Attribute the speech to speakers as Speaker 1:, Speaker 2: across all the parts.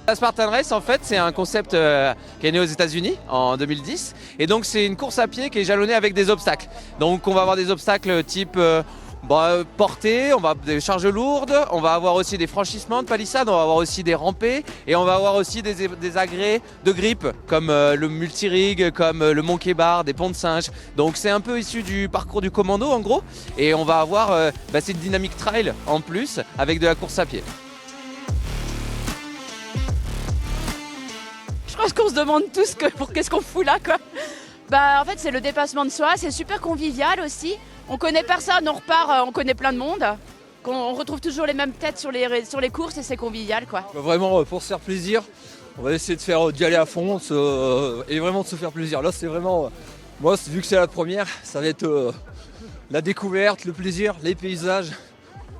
Speaker 1: La Spartan Race, en fait, c'est un concept qui est né aux États-Unis en 2010. Et donc, c'est une course à pied qui est jalonnée avec des obstacles. Donc, on va avoir des obstacles type portée, on va avoir des charges lourdes, on va avoir aussi des franchissements de palissades, on va avoir aussi des rampées et on va avoir aussi des agrès de grippe comme le multi-rig, comme le monkey bar, des ponts de singe. Donc, c'est un peu issu du parcours du commando en gros. Et on va avoir cette dynamique trail en plus avec de la course à pied.
Speaker 2: Je pense qu'on se demande tous qu'est-ce qu'on fout là, quoi. En fait, c'est le dépassement de soi, c'est super convivial aussi. On connaît personne, on repart, on connaît plein de monde. On retrouve toujours les mêmes têtes sur les courses et c'est convivial, quoi.
Speaker 3: Vraiment, pour se faire plaisir, on va essayer d'y aller à fond et vraiment de se faire plaisir. Là, c'est vraiment, moi, vu que c'est la première, ça va être la découverte, le plaisir, les paysages,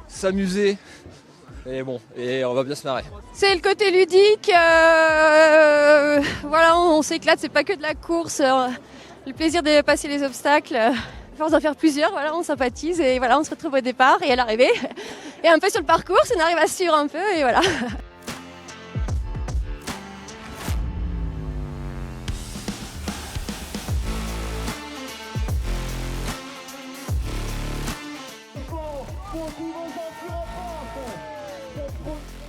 Speaker 3: s'amuser. Et bon, et on va bien se marrer.
Speaker 4: C'est le côté ludique, voilà, on s'éclate, c'est pas que de la course, le plaisir de passer les obstacles, à force d'en faire plusieurs, voilà, on sympathise et voilà, on se retrouve au départ et à l'arrivée. Et un peu sur le parcours, on arrive à suivre un peu et voilà.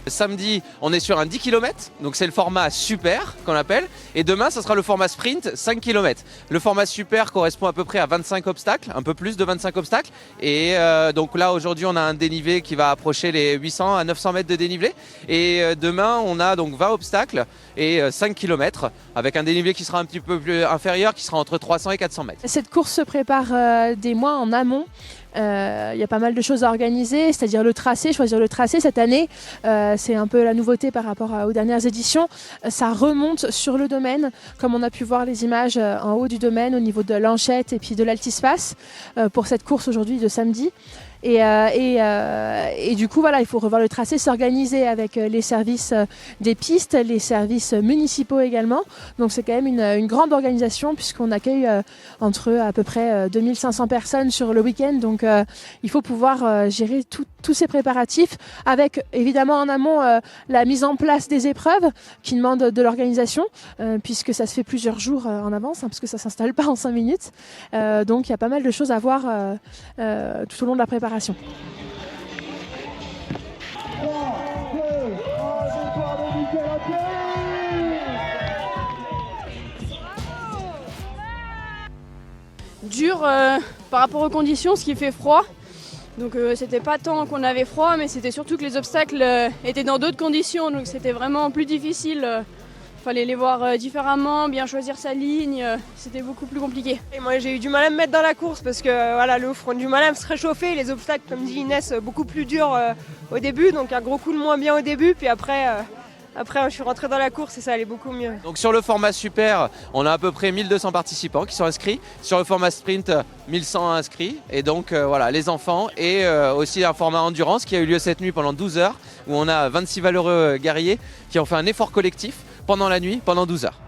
Speaker 1: Samedi, on est sur un 10 km, donc c'est le format super qu'on appelle. Et demain, ça sera le format sprint, 5 km. Le format super correspond à peu près à 25 obstacles, un peu plus de 25 obstacles. Et donc là, aujourd'hui, on a un dénivelé qui va approcher les 800 à 900 mètres de dénivelé. Et demain, on a donc 20 obstacles et 5 km, avec un dénivelé qui sera un petit peu plus inférieur, qui sera entre 300 et 400 mètres.
Speaker 5: Cette course se prépare des mois en amont. Il y a pas mal de choses à organiser, c'est-à-dire le tracé, choisir le tracé cette année. C'est un peu la nouveauté par rapport aux dernières éditions. Ça remonte sur le domaine, comme on a pu voir les images en haut du domaine au niveau de l'Anchette et puis de l'Altispace pour cette course aujourd'hui de samedi. Et du coup, voilà, il faut revoir le tracé, s'organiser avec les services des pistes, les services municipaux également. Donc c'est quand même une grande organisation puisqu'on accueille entre à peu près 2500 personnes sur le week-end. Donc il faut pouvoir gérer tous ces préparatifs avec évidemment en amont la mise en place des épreuves qui demandent de l'organisation puisque ça se fait plusieurs jours en avance, parce que ça ne s'installe pas en 5 minutes. Donc il y a pas mal de choses à voir tout au long de la préparation.
Speaker 2: Dur par rapport aux conditions, ce qui fait froid. Donc c'était pas tant qu'on avait froid, mais c'était surtout que les obstacles étaient dans d'autres conditions, donc c'était vraiment plus difficile. Fallait les voir différemment, bien choisir sa ligne, c'était beaucoup plus compliqué.
Speaker 6: Et moi j'ai eu du mal à me mettre dans la course parce que voilà, le front du mal à se réchauffer, les obstacles comme dit Inès beaucoup plus durs au début, donc un gros coup de moins bien au début, puis après je suis rentrée dans la course et ça allait beaucoup mieux.
Speaker 1: Donc sur le format super, on a à peu près 1200 participants qui sont inscrits. Sur le format sprint, 1100 inscrits. Et donc voilà, les enfants et aussi un format endurance qui a eu lieu cette nuit pendant 12 heures où on a 26 valeureux guerriers qui ont fait un effort collectif pendant la nuit, pendant 12 heures.